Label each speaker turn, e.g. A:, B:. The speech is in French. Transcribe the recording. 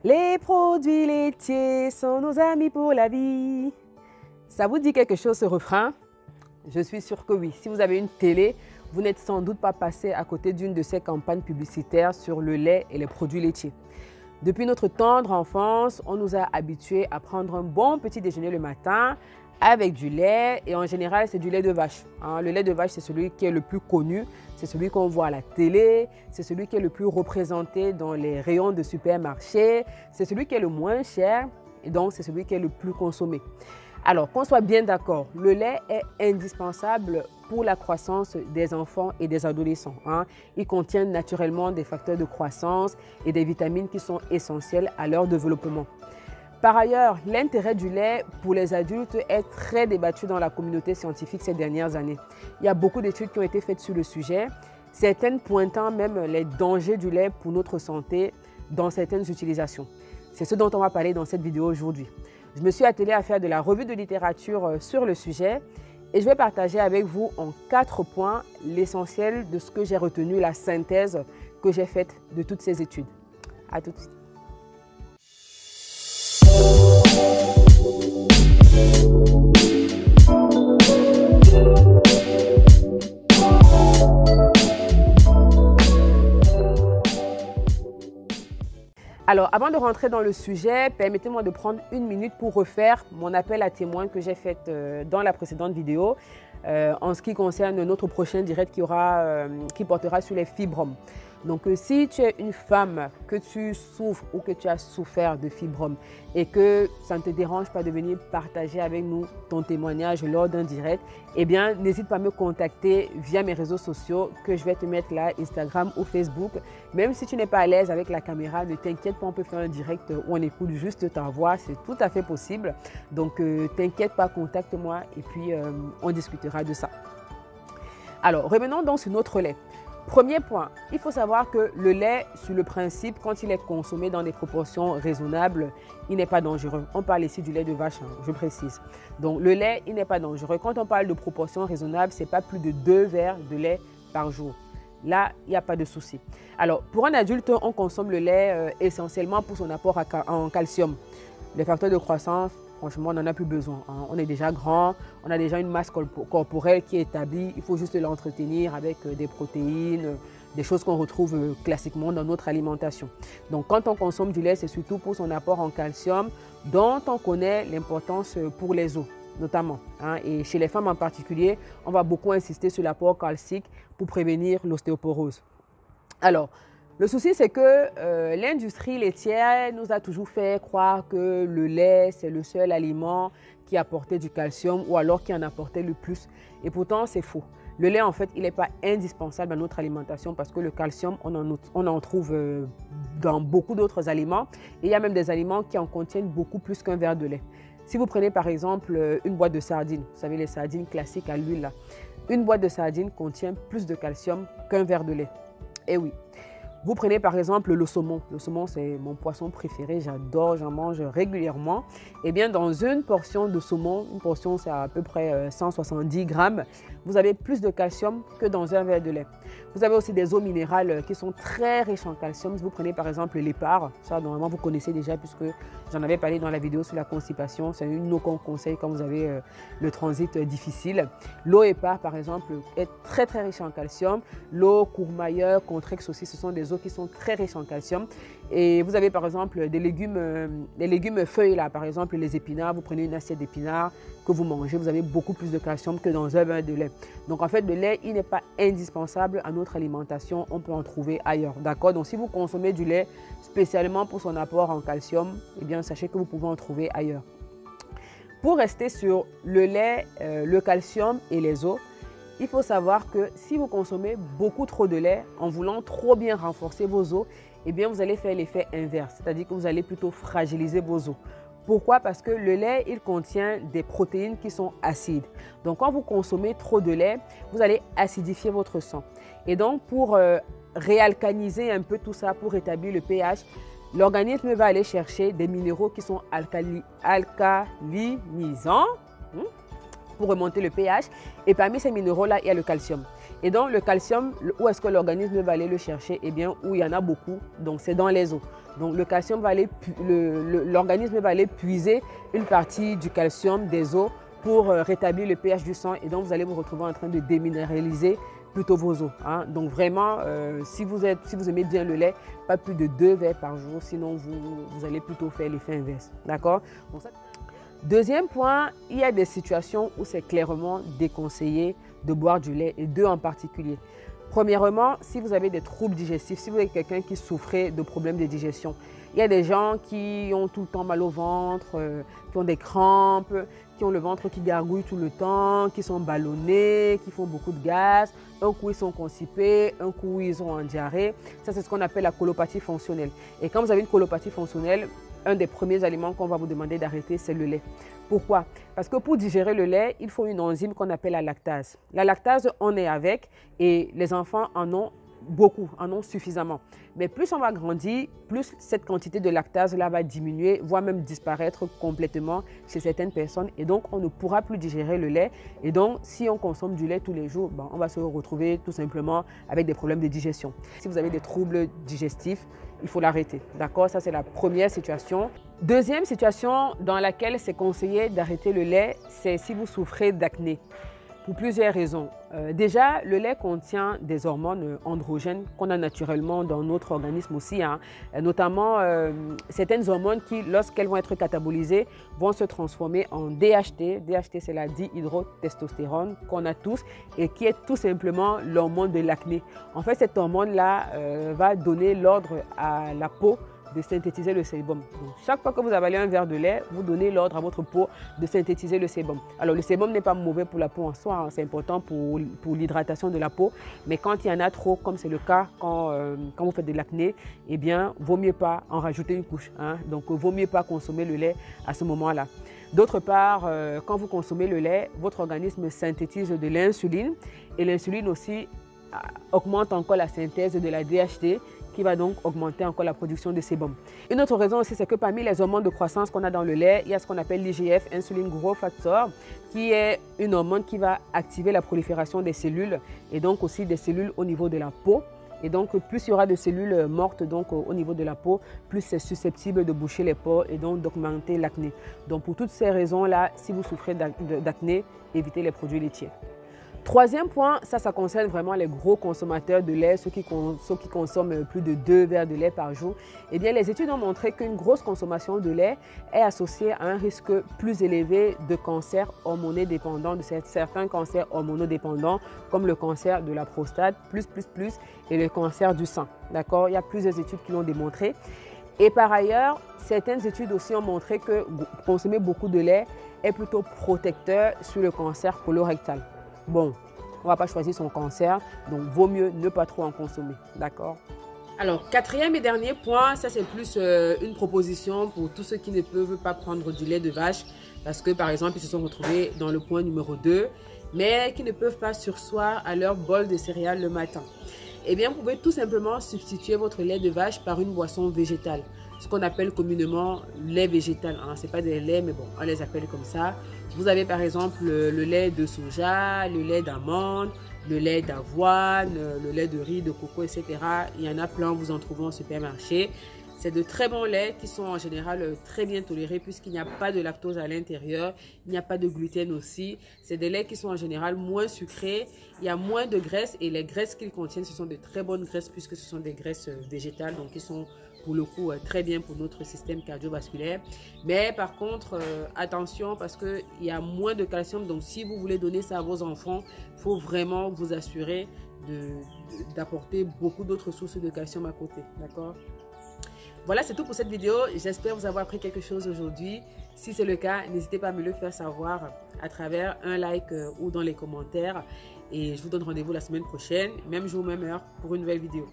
A: Les produits laitiers sont nos amis pour la vie. Ça vous dit quelque chose ce refrain? Je suis sûre que oui. Si vous avez une télé, vous n'êtes sans doute pas passé à côté d'une de ces campagnes publicitaires sur le lait et les produits laitiers. Depuis notre tendre enfance, on nous a habitués à prendre un bon petit déjeuner le matin avec du lait et en général, c'est du lait de vache. Le lait de vache, c'est celui qui est le plus connu, c'est celui qu'on voit à la télé, c'est celui qui est le plus représenté dans les rayons de supermarché, c'est celui qui est le moins cher et donc c'est celui qui est le plus consommé. Alors, qu'on soit bien d'accord, le lait est indispensable pour la croissance des enfants et des adolescents. Il contient naturellement des facteurs de croissance et des vitamines qui sont essentielles à leur développement. Par ailleurs, l'intérêt du lait pour les adultes est très débattu dans la communauté scientifique ces dernières années. Il y a beaucoup d'études qui ont été faites sur le sujet, certaines pointant même les dangers du lait pour notre santé dans certaines utilisations. C'est ce dont on va parler dans cette vidéo aujourd'hui. Je me suis attelée à faire de la revue de littérature sur le sujet et je vais partager avec vous en 4 points l'essentiel de ce que j'ai retenu, la synthèse que j'ai faite de toutes ces études. À tout de suite. Alors, avant de rentrer dans le sujet, permettez-moi de prendre une minute pour refaire mon appel à témoins que j'ai fait dans la précédente vidéo en ce qui concerne notre prochain direct qui portera sur les fibromes. Donc, si tu es une femme, que tu souffres ou que tu as souffert de fibromes et que ça ne te dérange pas de venir partager avec nous ton témoignage lors d'un direct, eh bien, n'hésite pas à me contacter via mes réseaux sociaux que je vais te mettre là, Instagram ou Facebook. Même si tu n'es pas à l'aise avec la caméra, ne t'inquiète pas, on peut faire un direct où on écoute juste ta voix, c'est tout à fait possible. Donc, t'inquiète pas, contacte-moi et puis on discutera de ça. Alors, revenons donc sur notre lait. Premier point, il faut savoir que le lait, sur le principe, quand il est consommé dans des proportions raisonnables, il n'est pas dangereux. On parle ici du lait de vache, je précise. Donc le lait, il n'est pas dangereux. Quand on parle de proportions raisonnables, ce n'est pas plus de 2 verres de lait par jour. Là, il n'y a pas de souci. Alors, pour un adulte, on consomme le lait essentiellement pour son apport en calcium. Les facteurs de croissance, franchement, on n'en a plus besoin. On est déjà grand, on a déjà une masse corporelle qui est établie. Il faut juste l'entretenir avec des protéines, des choses qu'on retrouve classiquement dans notre alimentation. Donc, quand on consomme du lait, c'est surtout pour son apport en calcium, dont on connaît l'importance pour les os, notamment. Et chez les femmes en particulier, on va beaucoup insister sur l'apport calcique pour prévenir l'ostéoporose. Alors, le souci, c'est que l'industrie laitière nous a toujours fait croire que le lait, c'est le seul aliment qui apportait du calcium ou alors qui en apportait le plus. Et pourtant, c'est faux. Le lait, en fait, il n'est pas indispensable à notre alimentation parce que le calcium, on en trouve dans beaucoup d'autres aliments. Et il y a même des aliments qui en contiennent beaucoup plus qu'un verre de lait. Si vous prenez par exemple une boîte de sardines, vous savez les sardines classiques à l'huile là, une boîte de sardines contient plus de calcium qu'un verre de lait. Et oui. Vous prenez par exemple le saumon. Le saumon, c'est mon poisson préféré, j'adore, j'en mange régulièrement. Eh bien, dans une portion de saumon, une portion c'est à peu près 170 grammes, vous avez plus de calcium que dans un verre de lait. Vous avez aussi des eaux minérales qui sont très riches en calcium. Si vous prenez par exemple l'épar, ça normalement vous connaissez déjà puisque j'en avais parlé dans la vidéo sur la constipation. C'est une eau qu'on conseille quand vous avez le transit difficile. L'eau épar par exemple est très très riche en calcium. L'eau Courmayeur, Contrex aussi, ce sont des eaux qui sont très riches en calcium. Et vous avez par exemple des légumes feuilles là, par exemple les épinards, vous prenez une assiette d'épinards que vous mangez, vous avez beaucoup plus de calcium que dans un verre de lait. Donc en fait, le lait, il n'est pas indispensable à notre alimentation, on peut en trouver ailleurs, d'accord? Donc si vous consommez du lait spécialement pour son apport en calcium, eh bien sachez que vous pouvez en trouver ailleurs. Pour rester sur le lait, le calcium et les os, il faut savoir que si vous consommez beaucoup trop de lait en voulant trop bien renforcer vos os, eh bien vous allez faire l'effet inverse, c'est-à-dire que vous allez plutôt fragiliser vos os. Pourquoi? Parce que le lait, il contient des protéines qui sont acides. Donc, quand vous consommez trop de lait, vous allez acidifier votre sang. Et donc, pour réalcaliser un peu tout ça, pour rétablir le pH, l'organisme va aller chercher des minéraux qui sont alcalinisants pour remonter le pH. Et parmi ces minéraux-là, il y a le calcium. Et donc, le calcium, où est-ce que l'organisme va aller le chercher? Eh bien, où il y en a beaucoup, donc c'est dans les os. Donc, le calcium va aller, l'organisme va aller puiser une partie du calcium des os pour rétablir le pH du sang. Et donc, vous allez vous retrouver en train de déminéraliser plutôt vos os. Hein. Donc, vraiment, si vous aimez bien le lait, pas plus de 2 verres par jour, sinon vous allez plutôt faire l'effet inverse. D'accord? Deuxième point, il y a des situations où c'est clairement déconseillé de boire du lait, et deux en particulier. Premièrement, si vous avez des troubles digestifs, si vous êtes quelqu'un qui souffrait de problèmes de digestion, il y a des gens qui ont tout le temps mal au ventre, qui ont des crampes, qui ont le ventre qui gargouille tout le temps, qui sont ballonnés, qui font beaucoup de gaz. Un coup, ils sont constipés, un coup, ils ont en diarrhée. Ça, c'est ce qu'on appelle la colopathie fonctionnelle. Et quand vous avez une colopathie fonctionnelle, un des premiers aliments qu'on va vous demander d'arrêter, c'est le lait. Pourquoi? Parce que pour digérer le lait, il faut une enzyme qu'on appelle la lactase. La lactase, on est avec et les enfants en ont beaucoup, en ont suffisamment. Mais plus on va grandir, plus cette quantité de lactase-là va diminuer, voire même disparaître complètement chez certaines personnes. Et donc, on ne pourra plus digérer le lait. Et donc, si on consomme du lait tous les jours, on va se retrouver tout simplement avec des problèmes de digestion. Si vous avez des troubles digestifs, il faut l'arrêter. D'accord? Ça, c'est la première situation. Deuxième situation dans laquelle c'est conseillé d'arrêter le lait, c'est si vous souffrez d'acné. Pour plusieurs raisons. Déjà, le lait contient des hormones androgènes qu'on a naturellement dans notre organisme aussi, hein. Notamment certaines hormones qui, lorsqu'elles vont être catabolisées, vont se transformer en DHT. DHT, c'est la dihydrotestostérone qu'on a tous et qui est tout simplement l'hormone de l'acné. En fait, cette hormone-là va donner l'ordre à la peau de synthétiser le sébum. Donc, chaque fois que vous avalez un verre de lait, vous donnez l'ordre à votre peau de synthétiser le sébum. Alors, le sébum n'est pas mauvais pour la peau en soi, hein, c'est important pour l'hydratation de la peau, mais quand il y en a trop, comme c'est le cas quand vous faites de l'acné, eh bien, vaut mieux pas en rajouter une couche. Hein. Donc, vaut mieux pas consommer le lait à ce moment-là. D'autre part, quand vous consommez le lait, votre organisme synthétise de l'insuline et l'insuline aussi augmente encore la synthèse de la DHT, qui va donc augmenter encore la production de sébum. Une autre raison aussi, c'est que parmi les hormones de croissance qu'on a dans le lait, il y a ce qu'on appelle l'IGF, Insulin Growth Factor, qui est une hormone qui va activer la prolifération des cellules et donc aussi des cellules au niveau de la peau. Et donc, plus il y aura de cellules mortes donc, au niveau de la peau, plus c'est susceptible de boucher les pores et donc d'augmenter l'acné. Donc, pour toutes ces raisons-là, si vous souffrez d'acné, évitez les produits laitiers. Troisième point, ça concerne vraiment les gros consommateurs de lait, ceux qui consomment plus de 2 verres de lait par jour. Eh bien, les études ont montré qu'une grosse consommation de lait est associée à un risque plus élevé de cancer hormonodépendant, de certains cancers hormonodépendants, comme le cancer de la prostate, et le cancer du sein. D'accord? Il y a plusieurs études qui l'ont démontré. Et par ailleurs, certaines études aussi ont montré que consommer beaucoup de lait est plutôt protecteur sur le cancer colorectal. Bon, on ne va pas choisir son cancer, donc vaut mieux ne pas trop en consommer, d'accord? Alors, quatrième et dernier point, ça c'est plus une proposition pour tous ceux qui ne peuvent pas prendre du lait de vache parce que par exemple, ils se sont retrouvés dans le point numéro 2, mais qui ne peuvent pas surseoir à leur bol de céréales le matin. Eh bien, vous pouvez tout simplement substituer votre lait de vache par une boisson végétale, ce qu'on appelle communément lait végétal. Hein. Ce n'est pas des laits, mais bon, on les appelle comme ça. Vous avez par exemple le lait de soja, le lait d'amande, le lait d'avoine, le lait de riz, de coco, etc. Il y en a plein, vous en trouvez au supermarché. C'est de très bons laits qui sont en général très bien tolérés puisqu'il n'y a pas de lactose à l'intérieur, il n'y a pas de gluten aussi. C'est des laits qui sont en général moins sucrés, il y a moins de graisse et les graisses qu'ils contiennent, ce sont de très bonnes graisses puisque ce sont des graisses végétales, donc qui sont pour le coup très bien pour notre système cardiovasculaire. Mais par contre, attention parce qu'il y a moins de calcium, donc si vous voulez donner ça à vos enfants, il faut vraiment vous assurer d'apporter beaucoup d'autres sources de calcium à côté, d'accord? Voilà, c'est tout pour cette vidéo. J'espère vous avoir appris quelque chose aujourd'hui. Si c'est le cas, n'hésitez pas à me le faire savoir à travers un like ou dans les commentaires. Et je vous donne rendez-vous la semaine prochaine, même jour, même heure, pour une nouvelle vidéo.